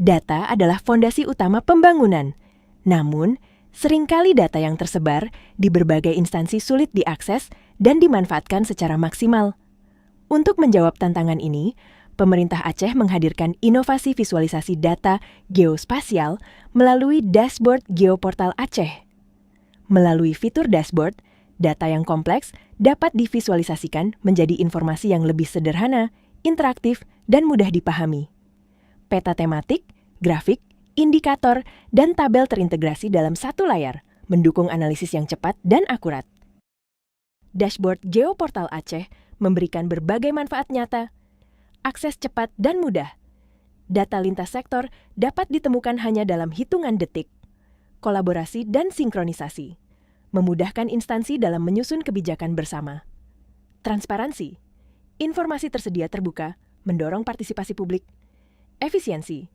Data adalah fondasi utama pembangunan. Namun, seringkali data yang tersebar di berbagai instansi sulit diakses dan dimanfaatkan secara maksimal. Untuk menjawab tantangan ini, pemerintah Aceh menghadirkan inovasi visualisasi data geospasial melalui Dashboard Geoportal Aceh. Melalui fitur dashboard, data yang kompleks dapat divisualisasikan menjadi informasi yang lebih sederhana, interaktif, dan mudah dipahami. Peta tematik, grafik, indikator, dan tabel terintegrasi dalam satu layar, mendukung analisis yang cepat dan akurat. Dashboard Geoportal Aceh memberikan berbagai manfaat nyata, akses cepat dan mudah. Data lintas sektor dapat ditemukan hanya dalam hitungan detik. Kolaborasi dan sinkronisasi memudahkan instansi dalam menyusun kebijakan bersama. Transparansi, informasi tersedia terbuka, mendorong partisipasi publik. Efisiensi,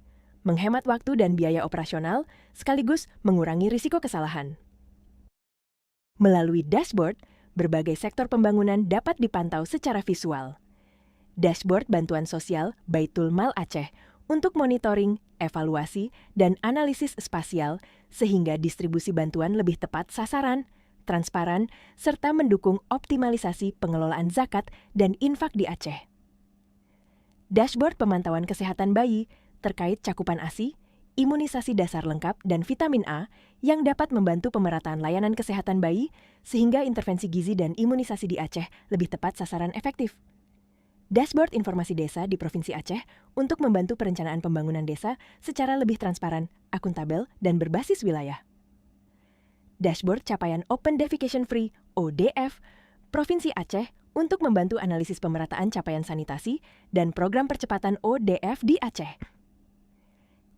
menghemat waktu dan biaya operasional, sekaligus mengurangi risiko kesalahan. Melalui dashboard, berbagai sektor pembangunan dapat dipantau secara visual. Dashboard Bantuan Sosial Baitul Mal Aceh untuk monitoring, evaluasi, dan analisis spasial sehingga distribusi bantuan lebih tepat sasaran, transparan, serta mendukung optimalisasi pengelolaan zakat dan infak di Aceh. Dashboard pemantauan kesehatan bayi terkait cakupan ASI, imunisasi dasar lengkap, dan vitamin A yang dapat membantu pemerataan layanan kesehatan bayi sehingga intervensi gizi dan imunisasi di Aceh lebih tepat sasaran efektif. Dashboard informasi desa di Provinsi Aceh untuk membantu perencanaan pembangunan desa secara lebih transparan, akuntabel, dan berbasis wilayah. Dashboard capaian Open Defecation Free (ODF) Provinsi Aceh untuk membantu analisis pemerataan capaian sanitasi dan program percepatan ODF di Aceh.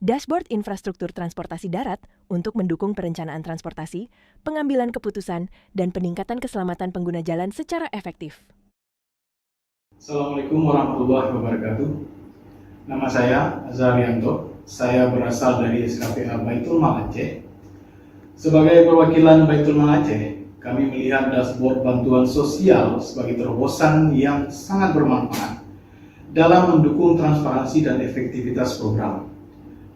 Dashboard infrastruktur transportasi darat untuk mendukung perencanaan transportasi, pengambilan keputusan, dan peningkatan keselamatan pengguna jalan secara efektif. Assalamualaikum warahmatullahi wabarakatuh. Nama saya Azharianto. Saya berasal dari SKPA Baitul Mal Aceh. Sebagai perwakilan Baitul Mal Aceh, kami melihat dashboard bantuan sosial sebagai terobosan yang sangat bermanfaat dalam mendukung transparansi dan efektivitas program.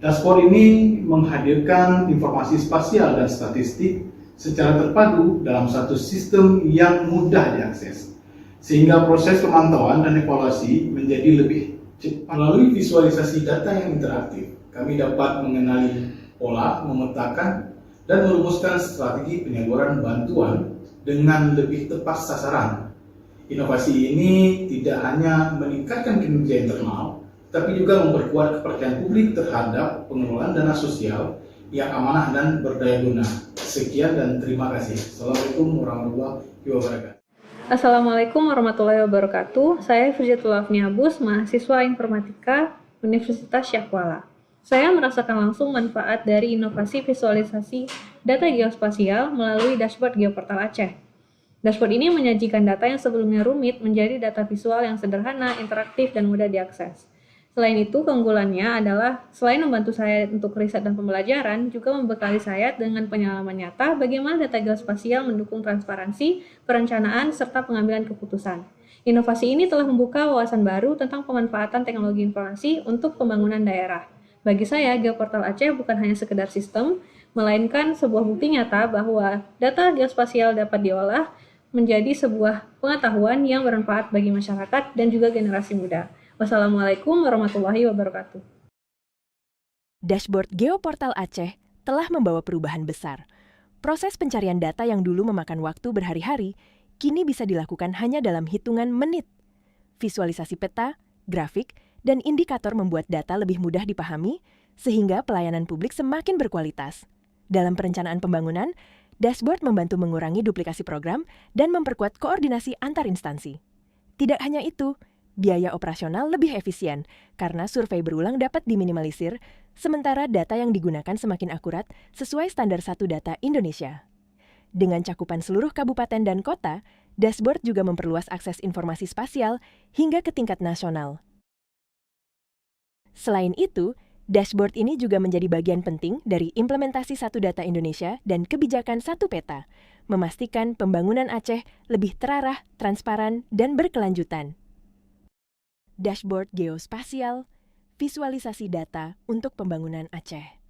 Dashboard ini menghadirkan informasi spasial dan statistik secara terpadu dalam satu sistem yang mudah diakses, sehingga proses pemantauan dan evaluasi menjadi lebih cepat. Melalui visualisasi data yang interaktif, kami dapat mengenali pola, memetakan, dan merumuskan strategi penyaluran bantuan dengan lebih tepat sasaran. Inovasi ini tidak hanya meningkatkan kinerja internal, tapi juga memperkuat kepercayaan publik terhadap pengelolaan dana sosial yang amanah dan berdaya guna. Sekian dan terima kasih. Assalamualaikum warahmatullahi wabarakatuh. Assalamualaikum warahmatullahi wabarakatuh. Saya Firjatul Afniabus, mahasiswa Informatika Universitas Syahkuala. Saya merasakan langsung manfaat dari inovasi visualisasi data geospasial melalui dashboard Geoportal Aceh. Dashboard ini menyajikan data yang sebelumnya rumit menjadi data visual yang sederhana, interaktif, dan mudah diakses. Selain itu, keunggulannya adalah selain membantu saya untuk riset dan pembelajaran, juga membekali saya dengan pengalaman nyata bagaimana data geospasial mendukung transparansi, perencanaan, serta pengambilan keputusan. Inovasi ini telah membuka wawasan baru tentang pemanfaatan teknologi informasi untuk pembangunan daerah. Bagi saya, Geoportal Aceh bukan hanya sekedar sistem, melainkan sebuah bukti nyata bahwa data geospasial dapat diolah menjadi sebuah pengetahuan yang bermanfaat bagi masyarakat dan juga generasi muda. Wassalamualaikum warahmatullahi wabarakatuh. Dashboard Geoportal Aceh telah membawa perubahan besar. Proses pencarian data yang dulu memakan waktu berhari-hari, kini bisa dilakukan hanya dalam hitungan menit. Visualisasi peta, grafik, dan indikator membuat data lebih mudah dipahami, sehingga pelayanan publik semakin berkualitas. Dalam perencanaan pembangunan, dashboard membantu mengurangi duplikasi program dan memperkuat koordinasi antar instansi. Tidak hanya itu, biaya operasional lebih efisien karena survei berulang dapat diminimalisir, sementara data yang digunakan semakin akurat sesuai standar satu data Indonesia. Dengan cakupan seluruh kabupaten dan kota, dashboard juga memperluas akses informasi spasial hingga ke tingkat nasional. Selain itu, dashboard ini juga menjadi bagian penting dari implementasi Satu Data Indonesia dan kebijakan Satu Peta, memastikan pembangunan Aceh lebih terarah, transparan, dan berkelanjutan. Dashboard geospasial, visualisasi data untuk pembangunan Aceh.